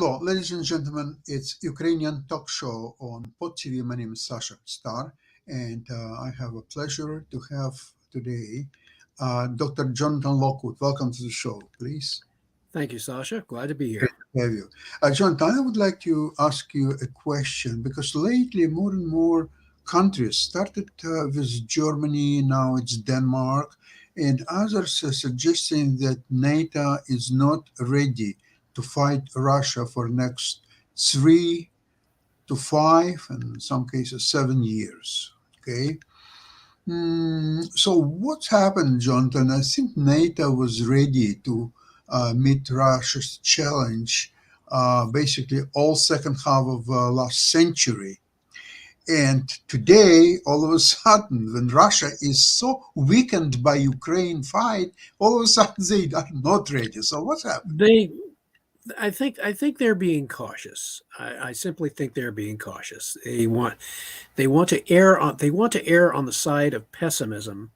Hello, ladies and gentlemen. It's Ukrainian talk show on Pod TV. My name is Sasha Star, and I have a pleasure to have today Dr. Jonathan Lockwood. Welcome to the show, please. Thank you, Sasha. Glad to be Great here. to have you. Jonathan, I would like to ask you a question because lately more and more countries started with Germany, now it's Denmark, and others are suggesting that NATO is not ready to fight Russia for next 3 to 5, and in some cases 7 years. Okay. So what's happened, Jonathan? I think NATO was ready to meet Russia's challenge, basically all second half of last century. And today, all of a sudden, when Russia is so weakened by Ukraine fight, all of a sudden they are not ready. So what's happened? They, I think they're being cautious. I simply think they're being cautious. They want to err on the side of pessimism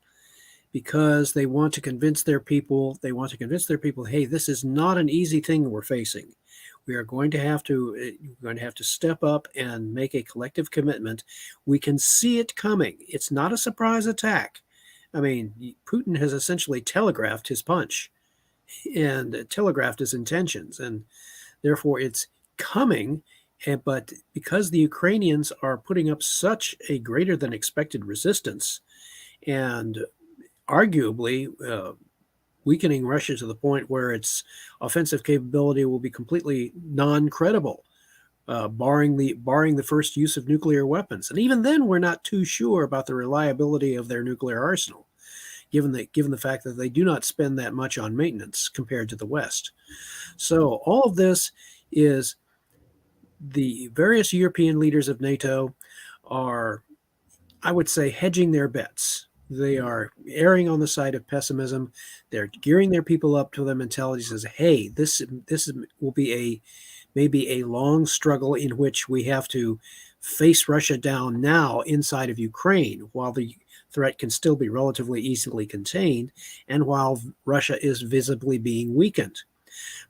because they want to convince their people. They want to convince their people, hey, this is not an easy thing we're facing. We are going to have to step up and make a collective commitment. We can see it coming. It's not a surprise attack. I mean, Putin has essentially telegraphed his punch and telegraphed his intentions, and therefore it's coming. But because the Ukrainians are putting up such a greater than expected resistance and arguably weakening Russia to the point where its offensive capability will be completely non-credible, barring the first use of nuclear weapons. And even then, we're not too sure about the reliability of their nuclear arsenal, given the fact that they do not spend that much on maintenance compared to the West. So all of this is the various European leaders of NATO are, I would say, hedging their bets. They are erring on the side of pessimism. They're gearing their people up to the mentality that says, hey, this will be maybe a long struggle in which we have to face Russia down now inside of Ukraine while the threat can still be relatively easily contained and while Russia is visibly being weakened.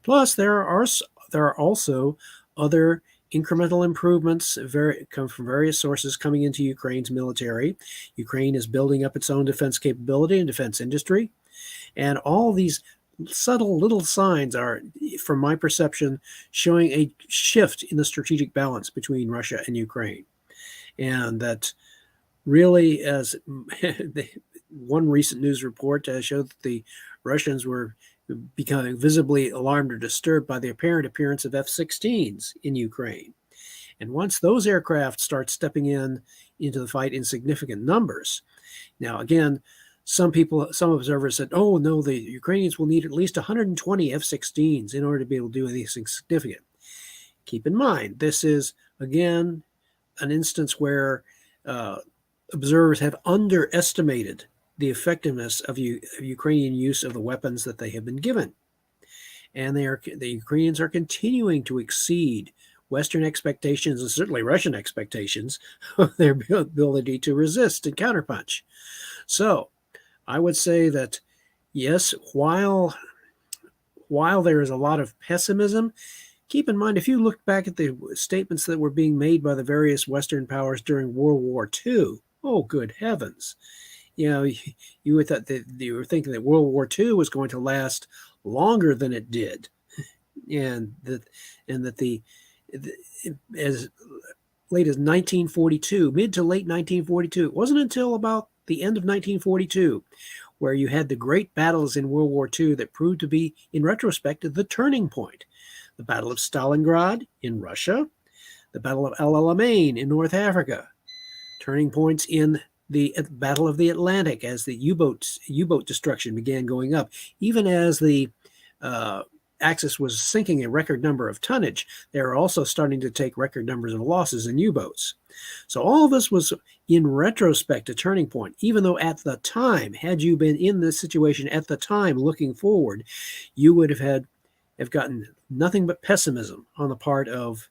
Plus, there are also other incremental improvements come from various sources coming into Ukraine's military. Ukraine is building up its own defense capability and defense industry. And all these subtle little signs are, from my perception, showing a shift in the strategic balance between Russia and Ukraine. And that really, as one recent news report showed, that the Russians were becoming visibly alarmed or disturbed by the apparent appearance of F-16s in Ukraine. And once those aircraft start stepping into the fight in significant numbers, now again, some observers said, oh no, the Ukrainians will need at least 120 F-16s in order to be able to do anything significant. Keep in mind, this is again an instance where observers have underestimated the effectiveness of Ukrainian use of the weapons that they have been given. And the Ukrainians are continuing to exceed Western expectations and certainly Russian expectations of their ability to resist and counterpunch. So I would say that, yes, while there is a lot of pessimism, keep in mind, if you look back at the statements that were being made by the various Western powers during World War II, oh, good heavens. You know, you were thinking that World War II was going to last longer than it did, and that as late as 1942, mid to late 1942, it wasn't until about the end of 1942 where you had the great battles in World War II that proved to be, in retrospect, the turning point. The Battle of Stalingrad in Russia, the Battle of El Alamein in North Africa, turning points in the Battle of the Atlantic as the U-boat destruction began going up. Even as the Axis was sinking a record number of tonnage, they were also starting to take record numbers of losses in U-boats. So all of this was, in retrospect, a turning point, even though at the time, had you been in this situation at the time looking forward, you would have gotten nothing but pessimism on the part of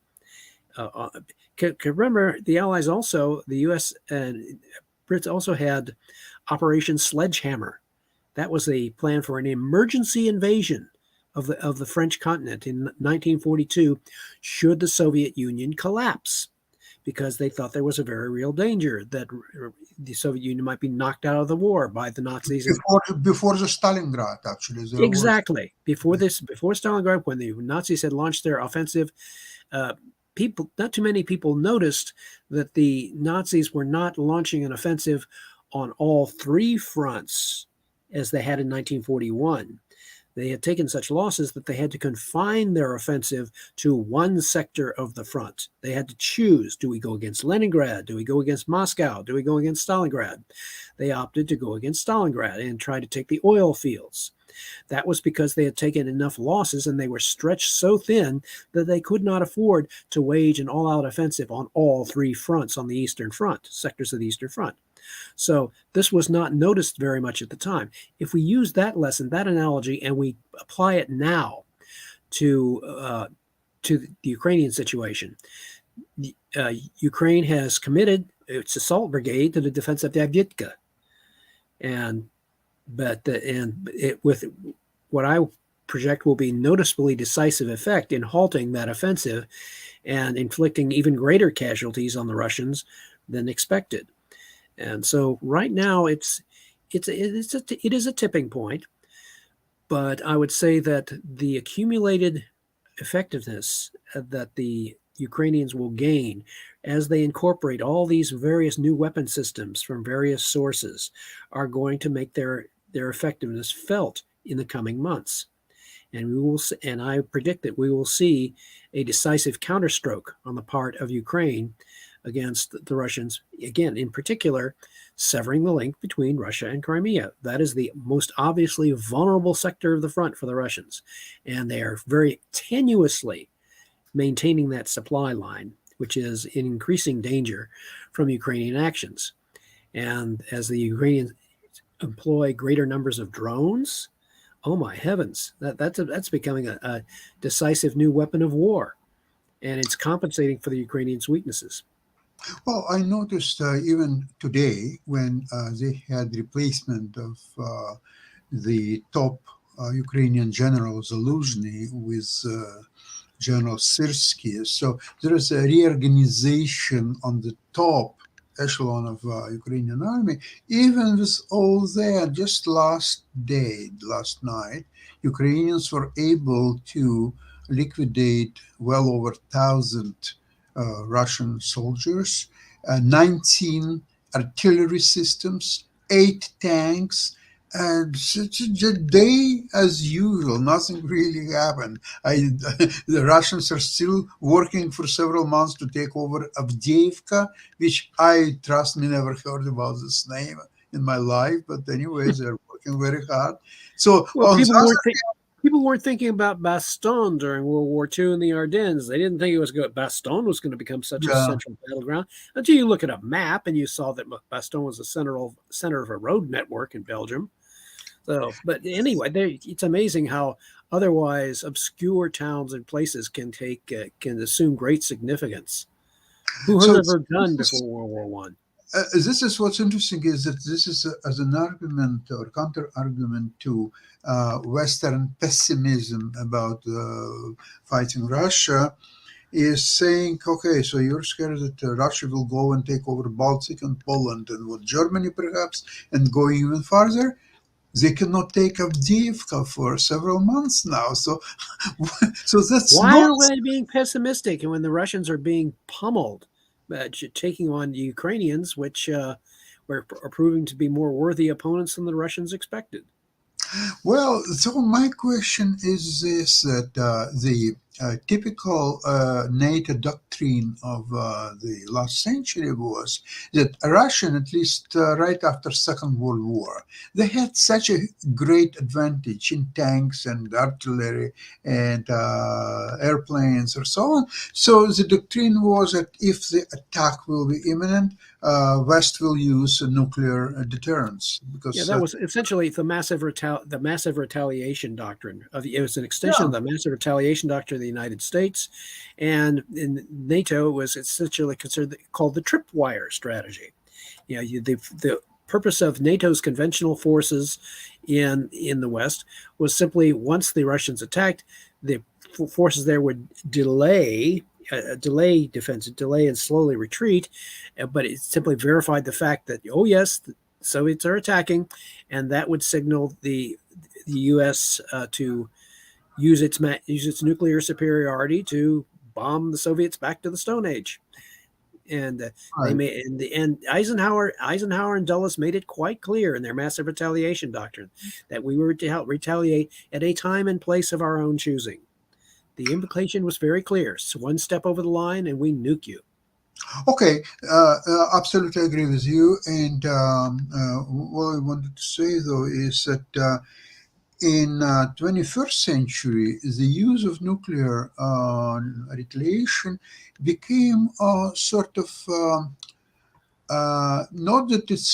remember, the Allies also, the U.S. and Brits also had Operation Sledgehammer. That was a plan for an emergency invasion of the French continent in 1942 should the Soviet Union collapse, because they thought there was a very real danger that the Soviet Union might be knocked out of the war by the Nazis. Before the Stalingrad, actually, there was. Exactly. Before Stalingrad, when the Nazis had launched their offensive, not too many people noticed that the Nazis were not launching an offensive on all three fronts as they had in 1941. They had taken such losses that they had to confine their offensive to one sector of the front. They had to choose, do we go against Leningrad? Do we go against Moscow? Do we go against Stalingrad? They opted to go against Stalingrad and try to take the oil fields. That was because they had taken enough losses and they were stretched so thin that they could not afford to wage an all-out offensive on all three fronts on the Eastern Front, sectors of the Eastern Front. So this was not noticed very much at the time. If we use that lesson, that analogy, and we apply it now to the Ukrainian situation, Ukraine has committed its assault brigade to the defense of Avdiivka, with what I project will be noticeably decisive effect in halting that offensive and inflicting even greater casualties on the Russians than expected. And so right now it is a tipping point, but I would say that the accumulated effectiveness that the Ukrainians will gain as they incorporate all these various new weapon systems from various sources are going to make their effectiveness felt in the coming months. And I predict that we will see a decisive counterstroke on the part of Ukraine against the Russians, again, in particular, severing the link between Russia and Crimea. That is the most obviously vulnerable sector of the front for the Russians. And they are very tenuously maintaining that supply line, which is in increasing danger from Ukrainian actions. And as the Ukrainians employ greater numbers of drones, oh my heavens, that's becoming a decisive new weapon of war. And it's compensating for the Ukrainians' weaknesses. Well, I noticed even today when they had replacement of the top Ukrainian general Zaluzhny with General Syrsky. So there is a reorganization on the top echelon of Ukrainian army. Even with all that, just last night, Ukrainians were able to liquidate well over 1,000 Russian soldiers, 19 artillery systems, 8 tanks, and such a day as usual. Nothing really happened. The Russians are still working for several months to take over Avdiivka, which I, trust me, never heard about this name in my life. But anyways, they're working very hard. So well, people weren't thinking about Bastogne during World War II in the Ardennes. They didn't think Bastogne was going to become such a central battleground until you look at a map and you saw that Bastogne was the center of a road network in Belgium. So, but anyway, it's amazing how otherwise obscure towns and places can assume great significance. Who has ever done before World War One? This is what's interesting is that this is as an argument or counter argument to Western pessimism about fighting Russia, is saying, okay, so you're scared that Russia will go and take over Baltic and Poland and what, Germany perhaps, and going even farther. They cannot take Avdiivka for several months now. So that's why are they being pessimistic? And when the Russians are being pummeled, taking on the Ukrainians, which are proving to be more worthy opponents than the Russians expected. Well, so my question is this, that the typical NATO doctrine of the last century was that Russian, at least right after Second World War, they had such a great advantage in tanks and artillery and airplanes or so on. So the doctrine was that if the attack will be imminent, West will use nuclear deterrence. Because that was essentially the massive retaliation doctrine. It was an extension of the massive retaliation doctrine of the United States, and in NATO it was essentially called the tripwire strategy. The purpose of NATO's conventional forces in the West was simply once the Russians attacked, the forces there would delay defense, delay and slowly retreat, but it simply verified the fact that, oh yes, the Soviets are attacking, and that would signal the U.S. To use its nuclear superiority to bomb the Soviets back to the Stone Age. And they Right. made in the end, Eisenhower and Dulles made it quite clear in their massive retaliation doctrine that we were to help retaliate at a time and place of our own choosing. The implication was very clear. So one step over the line and we nuke you. Okay, absolutely agree with you. And what I wanted to say though is that in 21st century, the use of nuclear retaliation became sort of not that it's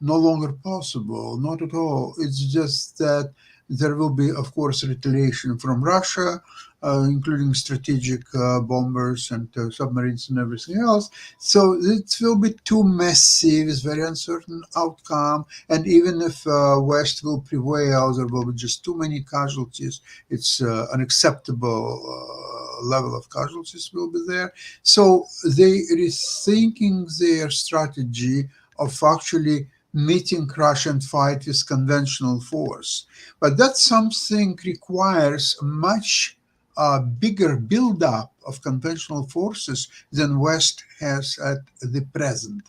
no longer possible, not at all. It's just that there will be, of course, retaliation from Russia, including strategic bombers and submarines and everything else. So it will be too messy with very uncertain outcome. And even if West will prevail, there will be just too many casualties. It's unacceptable level of casualties will be there. So they rethinking their strategy of actually meeting Russian fight with conventional force. But that something requires much bigger buildup of conventional forces than West has at the present.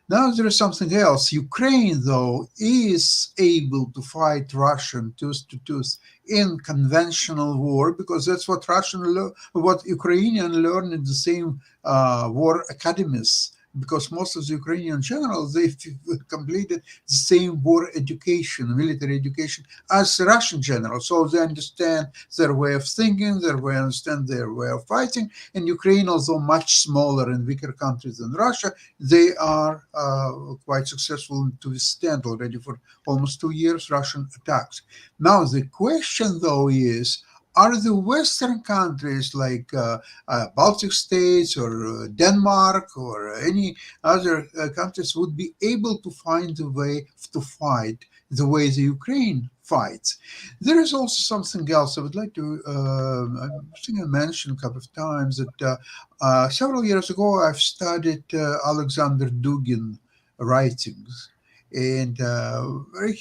Now there is something else. Ukraine, though, is able to fight Russian tooth to tooth in conventional war because that's what what Ukrainian learn in the same war academies. Because most of the Ukrainian generals they've completed the same war education, military education as Russian generals, so they understand their way of thinking, understand their way of fighting. And Ukraine, although much smaller and weaker country than Russia, they are quite successful to withstand already for almost 2 years Russian attacks. Now the question, though, is: are the Western countries like Baltic states or Denmark or any other countries would be able to find a way to fight the way the Ukraine fights? There is also something else I would like to, I think I mentioned a couple of times that several years ago I've studied Alexander Dugin writings. And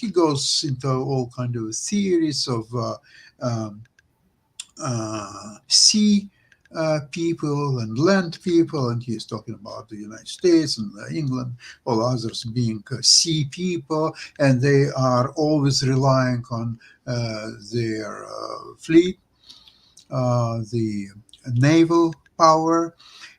he goes into all kind of theories of um, sea people and land people, and he's talking about the United States and England, all others being sea people, and they are always relying on their fleet, the naval power.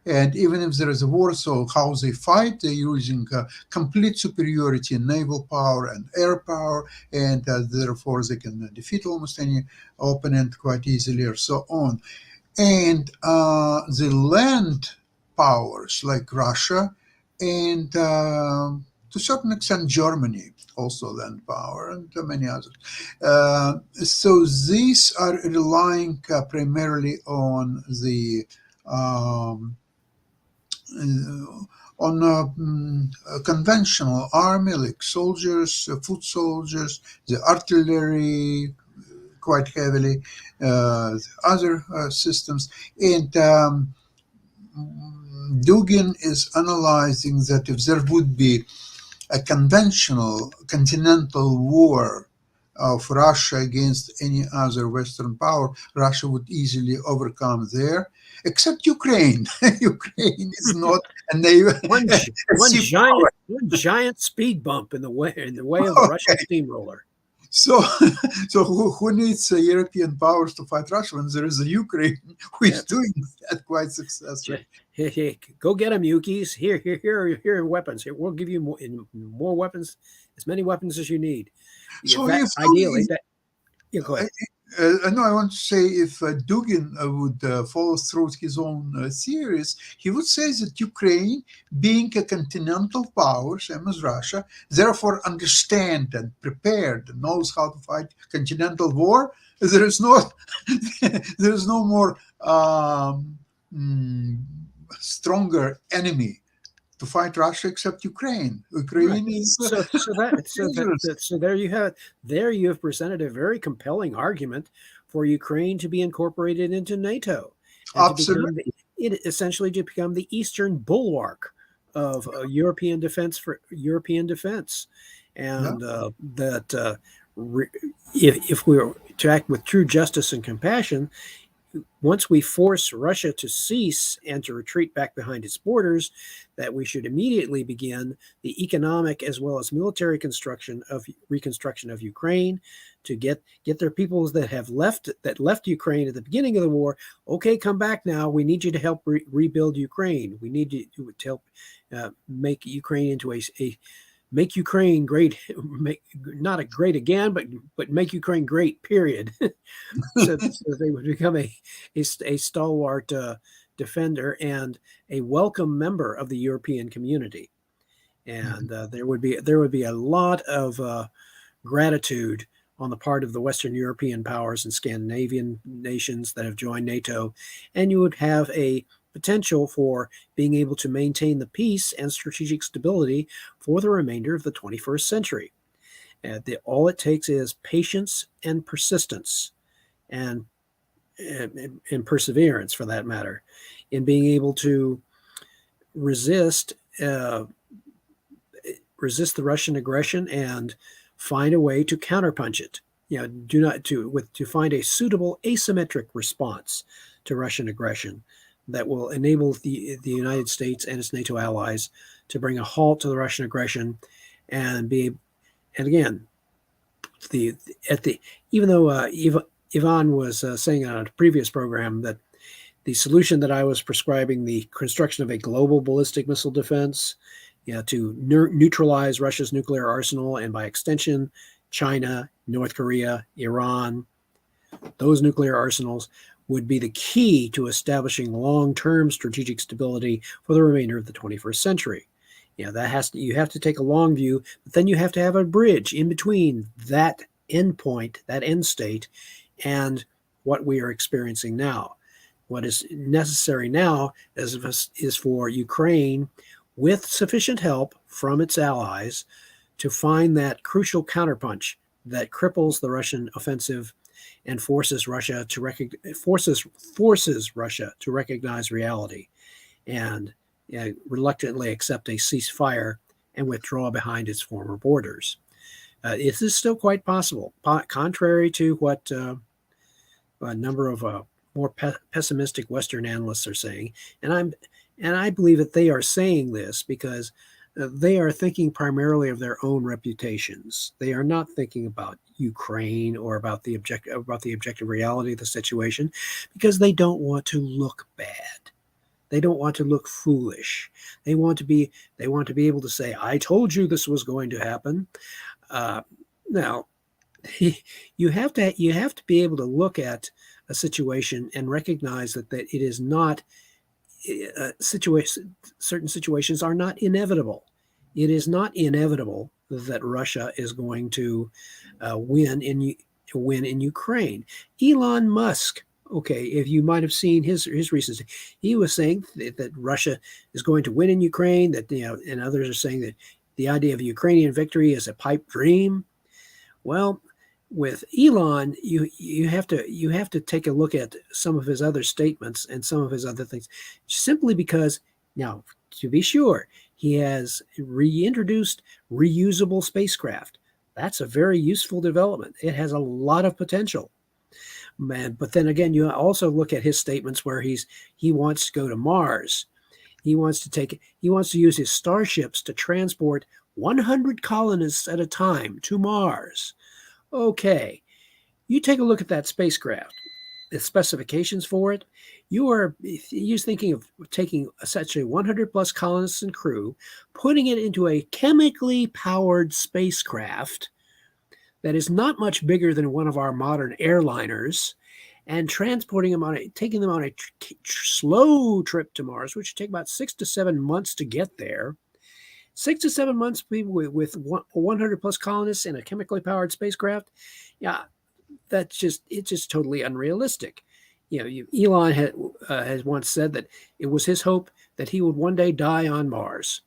And even if there is a war, so how they fight, they're using complete superiority in naval power and air power, and therefore they can defeat almost any opponent quite easily, or so on. And the land powers like Russia and to a certain extent Germany, also land power, and many others. So these are relying primarily on the um, conventional army, like soldiers, foot soldiers, the artillery, quite heavily, other systems. And Dugin is analyzing that if there would be a conventional continental war of Russia against any other Western power, Russia would easily overcome there, except Ukraine. Ukraine is not a naval One, a one sea giant, power. one giant speed bump in the way of the Russian steamroller. So, so who needs European powers to fight Russia when there is a Ukraine who is That's doing that quite successfully? hey, hey, go get them, Yukis. Here are weapons. Here, we'll give you more weapons, as many weapons as you need. Yeah, So that if ideally, that yeah, go ahead. no, I want to say if Dugin would follow through with his own theories, he would say that Ukraine, being a continental power, same as Russia, therefore understand and prepared, knows how to fight continental war. There is no, there is no more mm, stronger enemy to fight Russia except Ukraine. Right. Ukraine is dangerous. So there you have there you have presented a very compelling argument for Ukraine to be incorporated into NATO and to Absolutely. become essentially to become the eastern bulwark of European defense for European defense, Yeah. and that re, if we were to act with true justice and compassion, once we force Russia to cease and to retreat back behind its borders, that we should immediately begin the economic as well as military reconstruction of Ukraine to get their peoples that left Ukraine at the beginning of the war. Okay, come back now. We need you to help rebuild Ukraine. We need you to help make Ukraine into a make Ukraine great, make not a great again, but make Ukraine great. Period. So they would become a stalwart defender and a welcome member of the European community. And there would be a lot of gratitude on the part of the Western European powers and Scandinavian nations that have joined NATO, and you would have a potential for being able to maintain the peace and strategic stability for the remainder of the 21st century. All it takes is patience and persistence and, and perseverance, for that matter, in being able to resist resist the Russian aggression and find a way to counterpunch it. To find a suitable asymmetric response to Russian aggression that will enable the United States and its NATO allies to bring a halt to the Russian aggression and again, even though Ivan was saying on a previous program that the solution that I was prescribing, the construction of a global ballistic missile defense, to neutralize Russia's nuclear arsenal, and by extension, China, North Korea, Iran, those nuclear arsenals would be the key to establishing long-term strategic stability for the remainder of the 21st century. You have to take a long view, but then you have to have a bridge in between that end point, that end state, and what we are experiencing now. What is necessary now is for Ukraine, with sufficient help from its allies, to find that crucial counterpunch that cripples the Russian offensive and forces Russia to recognize reality and reluctantly accept a ceasefire and withdraw behind its former borders. This is still quite possible, contrary to what a number of more pessimistic Western analysts are saying, and I believe that they are saying this because they are thinking primarily of their own reputations. They are not thinking about Ukraine or about the objective reality of the situation, because they don't want to look bad. They don't want to look foolish. They want to be able to say, "I told you this was going to happen." Now, you have to be able to look at a situation and recognize that it is not certain situations are not inevitable. It is not inevitable that Russia is going to win in Ukraine. Elon Musk, okay, if you might have seen his recent, he was saying that Russia is going to win in Ukraine. That and others are saying that the idea of Ukrainian victory is a pipe dream. Well, with Elon, you have to take a look at some of his other statements and some of his other things, simply because, now, to be sure, he has reintroduced reusable spacecraft. That's a very useful development. It has a lot of potential. But then again, you also look at his statements where he wants to go to Mars. He wants to use his starships to transport 100 colonists at a time to Mars. Okay, you take a look at that spacecraft, the specifications for it. You're thinking of taking essentially 100 plus colonists and crew, putting it into a chemically powered spacecraft that is not much bigger than one of our modern airliners, and taking them on a slow trip to Mars, which would take about 6 to 7 months to get there. 6 to 7 months, people with 100 plus colonists in a chemically powered spacecraft. Yeah, it's just totally unrealistic. Elon has once said that it was his hope that he would one day die on Mars.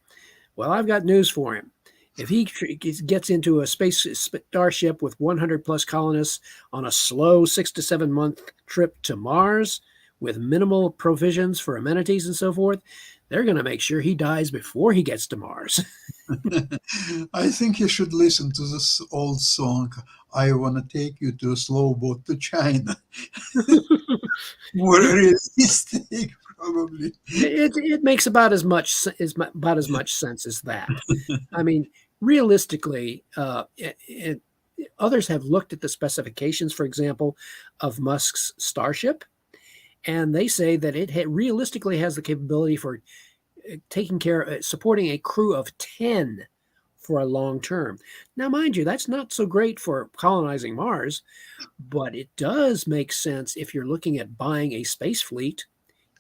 Well, I've got news for him. If he gets into a space starship with 100 plus colonists on a slow 6 to 7 month trip to Mars with minimal provisions for amenities and so forth, they're going to make sure he dies before he gets to Mars. I think you should listen to this old song. I want to take you to a slow boat to China. More realistic, probably. It makes about as much sense as that. I mean, realistically, others have looked at the specifications, for example, of Musk's Starship, and they say that it realistically has the capability for supporting a crew of 10 for a long term. Now, mind you, that's not so great for colonizing Mars, but it does make sense if you're looking at buying a space fleet.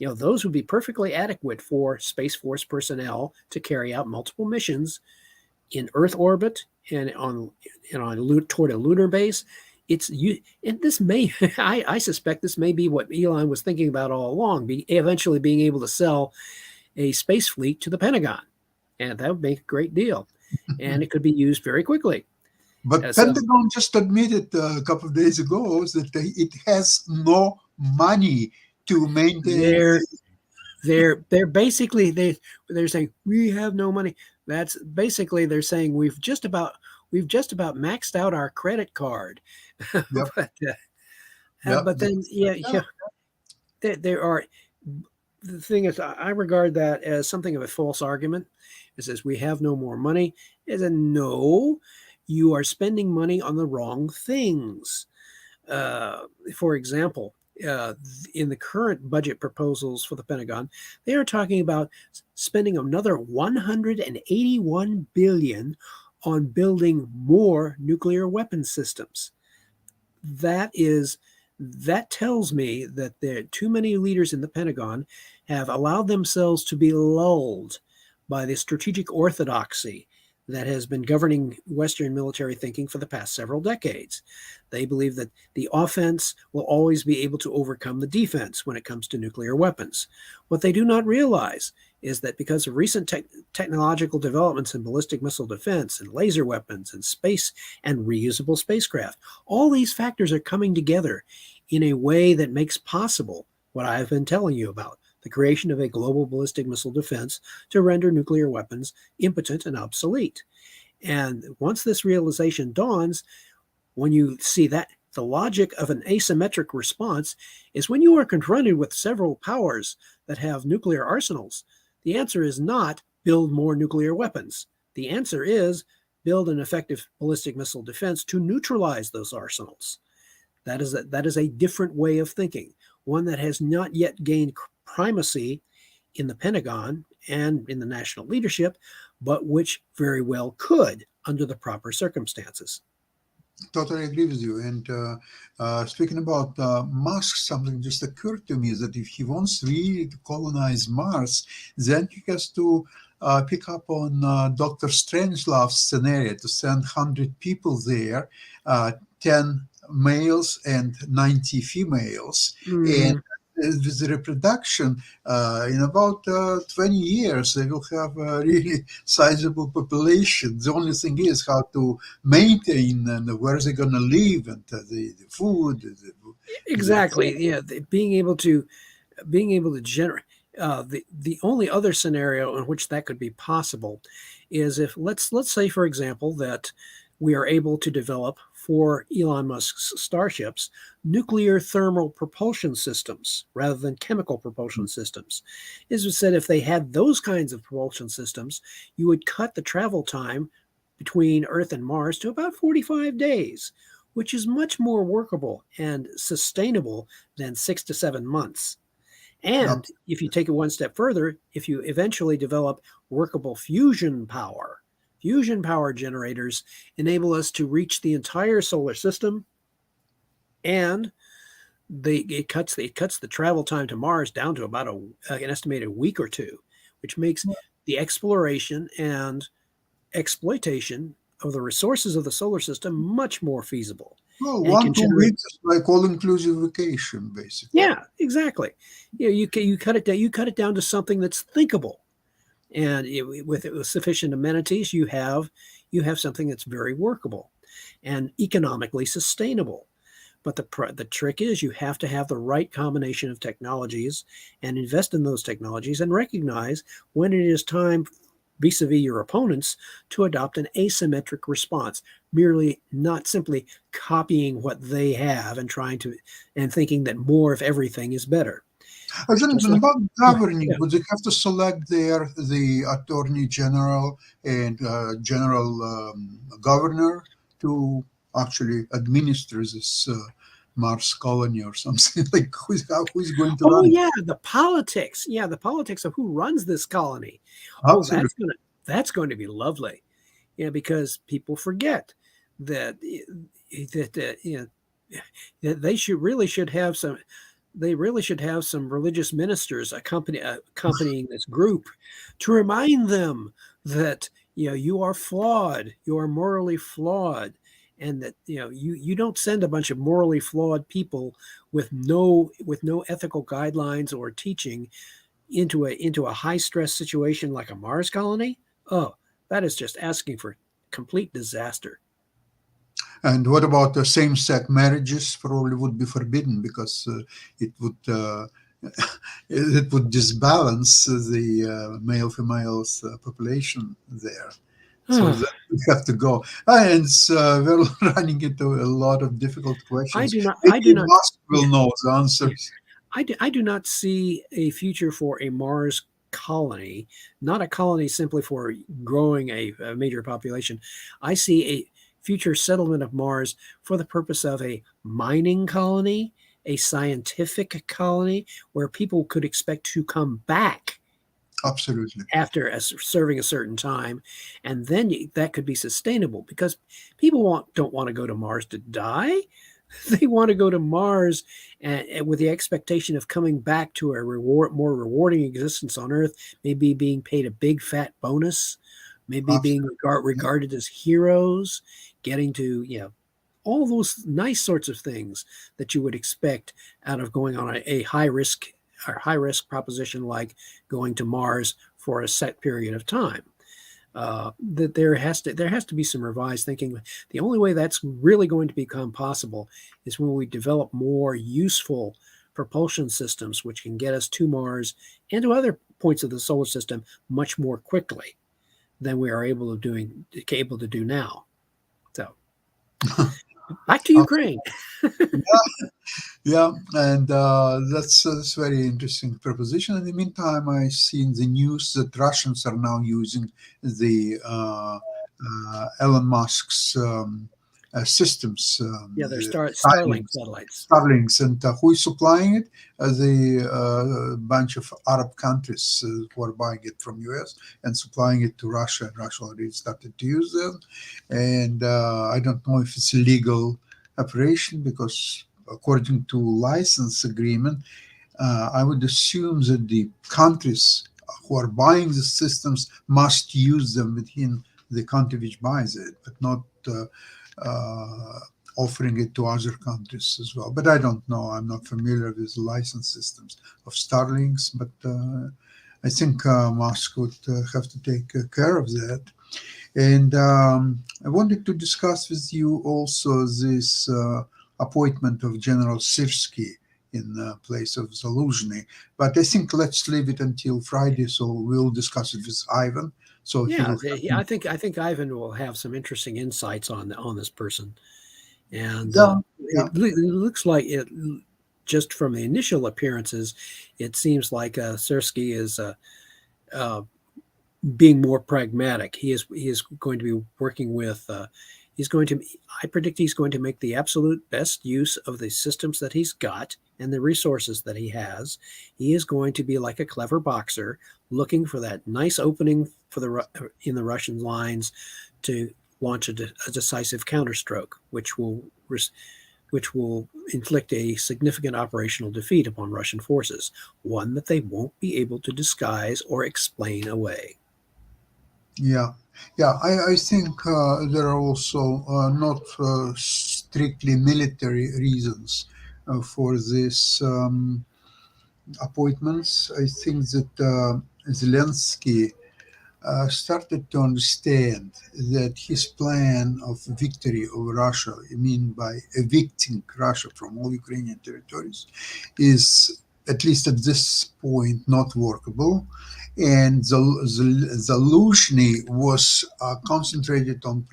Those would be perfectly adequate for Space Force personnel to carry out multiple missions in Earth orbit and on toward a lunar base. And this may, I suspect this may be what Elon was thinking about all along, eventually being able to sell a space fleet to the Pentagon. And that would make a great deal. And it could be used very quickly. But Pentagon just admitted a couple of days ago that it has no money to maintain. They're basically they're saying we have no money. That's basically they're saying we've just about maxed out our credit card. Yep. But then there are, the thing is, I regard that as something of a false argument. It says we have no more money. As a no, you are spending money on the wrong things. For example, in the current budget proposals for the Pentagon, they are talking about spending another $181 billion on building more nuclear weapon systems. That tells me that there too many leaders in the Pentagon have allowed themselves to be lulled by the strategic orthodoxy that has been governing Western military thinking for the past several decades. They believe that the offense will always be able to overcome the defense when it comes to nuclear weapons. What they do not realize is that because of recent technological developments in ballistic missile defense and laser weapons and space and reusable spacecraft, all these factors are coming together in a way that makes possible what I've been telling you about, the creation of a global ballistic missile defense to render nuclear weapons impotent and obsolete. And once this realization dawns, when you see that the logic of an asymmetric response is when you are confronted with several powers that have nuclear arsenals, the answer is not build more nuclear weapons. The answer is build an effective ballistic missile defense to neutralize those arsenals. That is a different way of thinking, one that has not yet gained primacy in the Pentagon and in the national leadership, but which very well could under the proper circumstances. Totally agree with you. And speaking about Musk, something just occurred to me that if he wants really to colonize Mars, then he has to pick up on Dr. Strangelove's scenario to send 100 people there, 10 males and 90 females. And with the reproduction, in about 20 years, they will have a really sizable population. The only thing is how to maintain and where they're going to live and the food. Exactly. Yeah, being able to generate. The only other scenario in which that could be possible is if let's say, for example, that we are able to develop for Elon Musk's starships nuclear thermal propulsion systems rather than chemical propulsion systems. As we said, if they had those kinds of propulsion systems, you would cut the travel time between Earth and Mars to about 45 days, which is much more workable and sustainable than 6 to 7 months. And if you take it one step further, if you eventually develop workable fusion power generators enable us to reach the entire solar system, and it cuts the travel time to Mars down to about an estimated week or two, which makes the exploration and exploitation of the resources of the solar system much more feasible. Well, 1-2 weeks is like all-inclusive vacation, basically. Yeah, exactly. You cut it down to something that's thinkable. and with sufficient amenities, you have something that's very workable and economically sustainable. But the trick is you have to have the right combination of technologies and invest in those technologies and recognize when it is time vis-a-vis your opponents to adopt an asymmetric response, merely not simply copying what they have and trying to and thinking that more of everything is better. Then Just like about yeah, governing, yeah. would they have to select the attorney general and general governor to actually administer this Mars colony or something? Like who's going to Oh run it? yeah, the politics. Yeah, the politics of who runs this colony. Oh, Absolutely. that's going to be lovely. Yeah, because people forget that you know that they should have some they really should have some religious ministers accompanying this group to remind them that you are flawed, you are morally flawed, and that you don't send a bunch of morally flawed people with no ethical guidelines or teaching into a high stress situation like a Mars colony. Oh, that is just asking for complete disaster. And what about the same-sex marriages? Probably would be forbidden because it would it would disbalance the male-females population there. So that we have to go. And we're running into a lot of difficult questions. I do Maybe not Musk will yeah, know the yeah. answers. I do not see a future for a Mars colony, not a colony simply for growing a major population. I see a future settlement of Mars for the purpose of a mining colony, a scientific colony where people could expect to come back Absolutely. after serving a certain time, and then that could be sustainable because people don't want to go to Mars to die. They want to go to Mars and with the expectation of coming back to a more rewarding existence on Earth, maybe being paid a big fat bonus, maybe being Absolutely. regarded as heroes, getting to all those nice sorts of things that you would expect out of going on a high risk proposition like going to Mars for a set period of time. That there has to be some revised thinking. The only way that's really going to become possible is when we develop more useful propulsion systems, which can get us to Mars and to other points of the solar system much more quickly than we are able to do now. So back to Ukraine. Yeah, and that's very interesting proposition. In the meantime, I see in the news that Russians are now using the Elon Musk's systems, Yeah, they're Starlink Starlinks, satellites. Starlinks, and who is supplying it? The bunch of Arab countries who are buying it from US and supplying it to Russia. And Russia already started to use them, and I don't know if it's a legal operation because according to license agreement, I would assume that the countries who are buying the systems must use them within the country which buys it, but not uh, offering it to other countries as well. But I don't know. I'm not familiar with the license systems of Starlinks, but I think Musk would have to take care of that. And I wanted to discuss with you also this appointment of General Sirsky in place of Zaluzhny. But I think let's leave it until Friday, so we'll discuss it with Ivan. So he Yeah, will have. I think Ivan will have some interesting insights on this person, and Yeah, yeah, it looks like it. Just from the initial appearances, it seems like Sersky is uh, being more pragmatic. He is going to be working with. He's going to. I predict he's going to make the absolute best use of the systems that he's got and the resources that he has. He is going to be like a clever boxer, looking for that nice opening for in the Russian lines to launch a decisive counterstroke, which will inflict a significant operational defeat upon Russian forces, one that they won't be able to disguise or explain away. yeah. Yeah, I think there are also not strictly military reasons for this appointments. I think that Zelensky started to understand that his plan of victory over Russia, I mean by evicting Russia from all Ukrainian territories, is at least at this point not workable. And Zaluzhny was concentrated on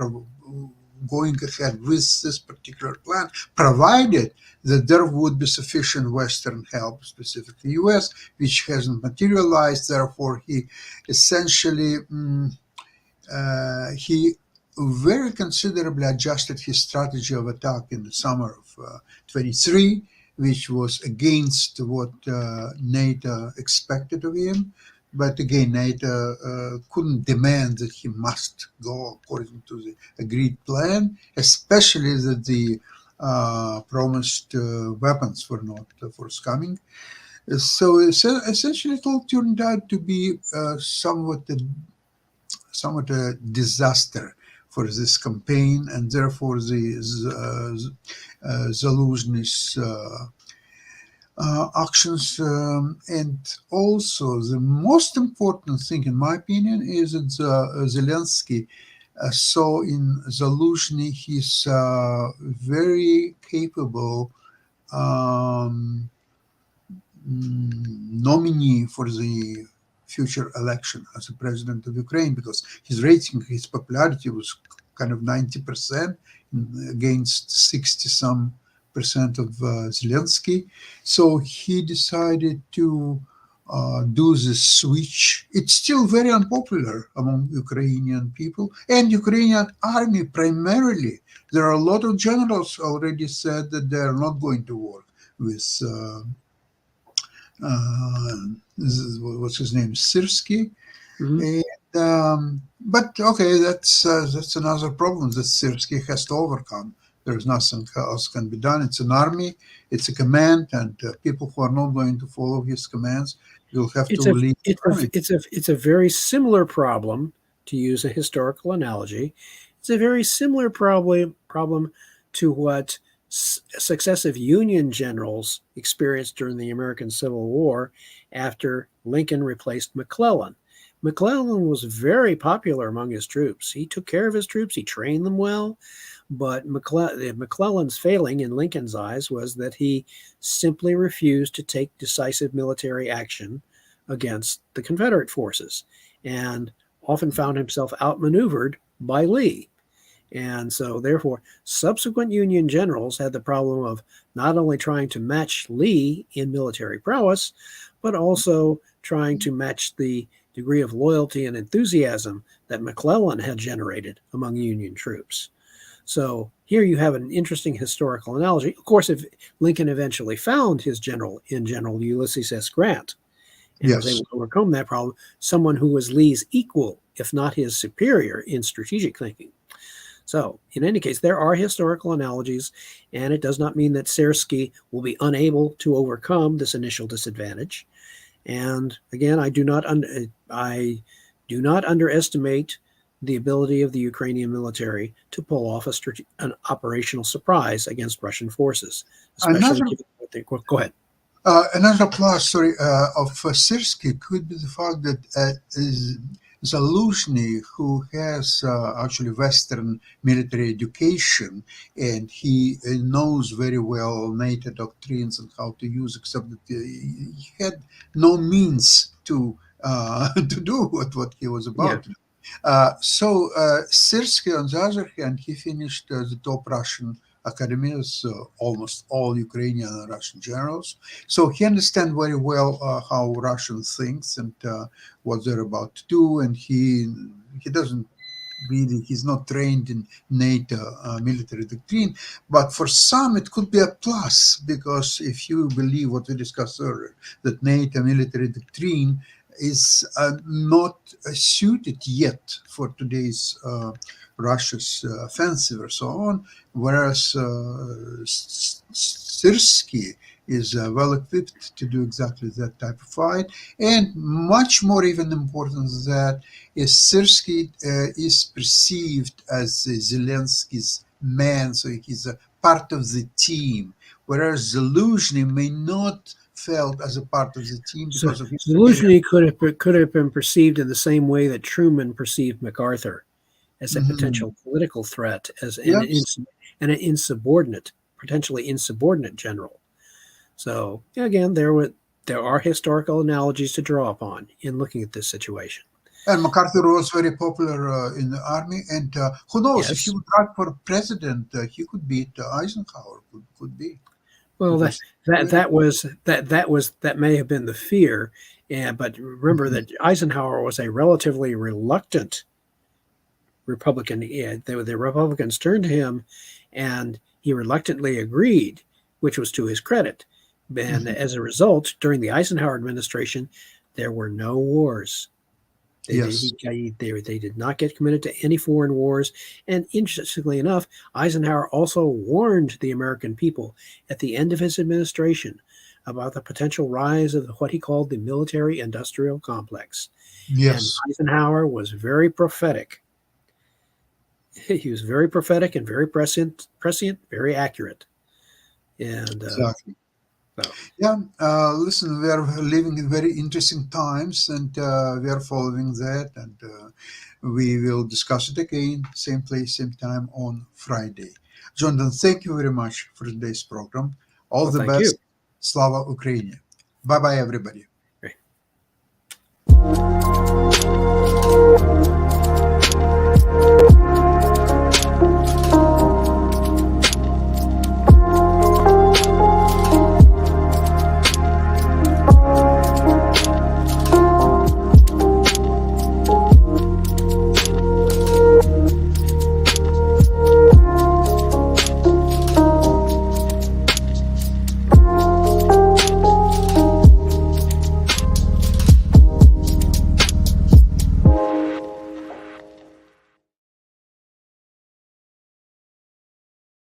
going ahead with this particular plan, provided that there would be sufficient Western help, specifically US, which hasn't materialized. Therefore, he essentially he very considerably adjusted his strategy of attack in the summer of 23, which was against what NATO expected of him. But again, NATO couldn't demand that he must go according to the agreed plan, especially that the promised weapons were not forthcoming. So essentially, it all turned out to be somewhat a disaster for this campaign, and therefore the Zaluzhny's actions. And also, the most important thing, in my opinion, is that Zelensky saw in Zaluzhny his very capable nominee for the future election as a president of Ukraine, because his rating, his popularity was kind of 90% against 60 some percent of Zelensky. So he decided to do this switch. It's still very unpopular among Ukrainian people and Ukrainian army primarily. There are a lot of generals already said that they are not going to work with what's his name, Syrskyi. Mhm. And, but okay, that's another problem that Syrskyi has to overcome. There's nothing else can be done. It's an army, it's a command, and people who are not going to follow his commands will have to It's a leave the it's a army. it's a very similar problem, to use a historical analogy. It's a very similar problem to what successive Union generals experienced during the American Civil War after Lincoln replaced McClellan. McClellan was very popular among his troops. He took care of his troops, he trained them well, but McClellan's failing in Lincoln's eyes was that he simply refused to take decisive military action against the Confederate forces and often found himself outmaneuvered by Lee. And so, therefore, subsequent Union generals had the problem of not only trying to match Lee in military prowess, but also trying to match the degree of loyalty and enthusiasm that McClellan had generated among Union troops. So here you have an interesting historical analogy. Of course, if Lincoln eventually found his general in General Ulysses S. Grant and was Yes. able to overcome that problem, someone who was Lee's equal, if not his superior, in strategic thinking. So, in any case, there are historical analogies, and it does not mean that Syrskyi will be unable to overcome this initial disadvantage. And again, I do not underestimate the ability of the Ukrainian military to pull off an operational surprise against Russian forces, especially Another given what they go ahead. Another plus, of Syrskyi could be the fact that Zaluzhny, who has actually Western military education, and he knows very well NATO doctrines and how to use, except that he had no means to to do what he was Yeah. about to do. So Syrskyi, on the other hand, he finished the top Russian academy, as almost all Ukrainian and Russian generals. So he understands very well how Russian thinks and what they're about to do, and he doesn't really, he's not trained in NATO military doctrine. But for some, it could be a plus, because if you believe what we discussed earlier, that NATO military doctrine is not suited yet for today's Russia's offensive or so on, whereas Syrskyi is well equipped to do exactly that type of fight. And much more even important than that is Syrskyi is perceived as Zelensky's man, so he's a part of the team, whereas Zaluzhny may not felt as a part of the team So because of his Zelensky could have been perceived in the same way that Truman perceived MacArthur, as a Mhm. potential political threat, as Yes. an insubordinate, potentially insubordinate general. So again, there are historical analogies to draw upon in looking at this situation. And MacArthur was very popular in the army, and who knows if he Yes. would run for president, he could beat Eisenhower. Could be Well, because very. that may have been the fear, and but remember Mhm. that Eisenhower was a relatively reluctant Republican. The Republicans turned to him, and he reluctantly agreed, which was to his credit. And Mhm. as a result, during the Eisenhower administration, there were no wars. Yes. They did not get committed to any foreign wars. And interestingly enough, Eisenhower also warned the American people at the end of his administration about the potential rise of what he called the military industrial complex. And Yes. Eisenhower was very prophetic. He was very prophetic and very prescient, very accurate. And Exactly. so, Yeah. Listen, we are living in very interesting times, and we are following that, and we will discuss it again, same place, same time on Friday. Jonathan, thank you very much for today's program. All well, the thank you. best. Slava Ukraini. Bye bye, everybody.